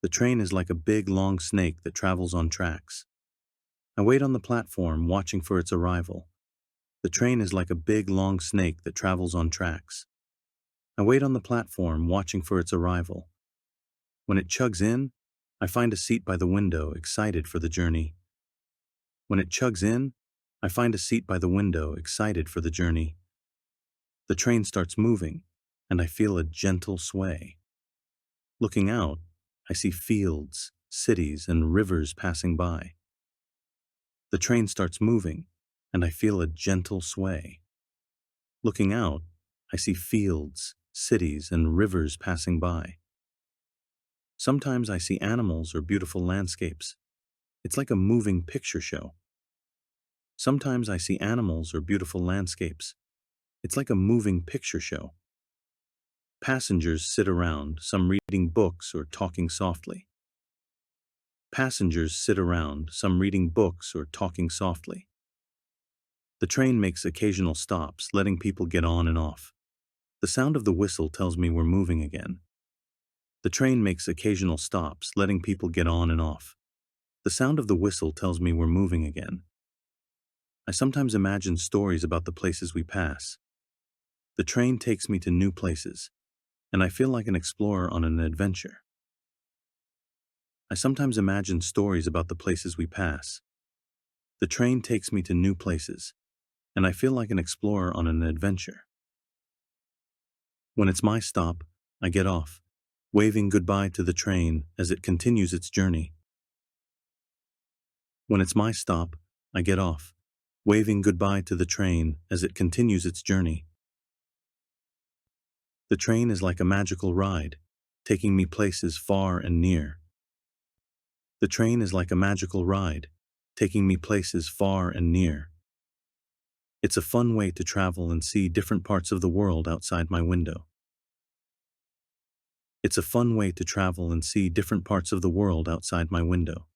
The train is like a big, long snake that travels on tracks. I wait on the platform, watching for its arrival. The train is like a big, long snake that travels on tracks. I wait on the platform, watching for its arrival. When it chugs in, I find a seat by the window, excited for the journey. When it chugs in, I find a seat by the window, excited for the journey. The train starts moving, and I feel a gentle sway. Looking out, I see fields, cities, and rivers passing by. The train starts moving, and I feel a gentle sway. Looking out, I see fields, cities, and rivers passing by. Sometimes I see animals or beautiful landscapes. It's like a moving picture show. Sometimes I see animals or beautiful landscapes. It's like a moving picture show. Passengers sit around, some reading books or talking softly. Passengers sit around, some reading books or talking softly. The train makes occasional stops, letting people get on and off. The sound of the whistle tells me we're moving again. The train makes occasional stops, letting people get on and off. The sound of the whistle tells me we're moving again. I sometimes imagine stories about the places we pass. The train takes me to new places, and I feel like an explorer on an adventure. I sometimes imagine stories about the places we pass. The train takes me to new places, and I feel like an explorer on an adventure. When it's my stop, I get off, waving goodbye to the train as it continues its journey. When it's my stop, I get off, waving goodbye to the train as it continues its journey. The train is like a magical ride, taking me places far and near. The train is like a magical ride, taking me places far and near. It's a fun way to travel and see different parts of the world outside my window. It's a fun way to travel and see different parts of the world outside my window.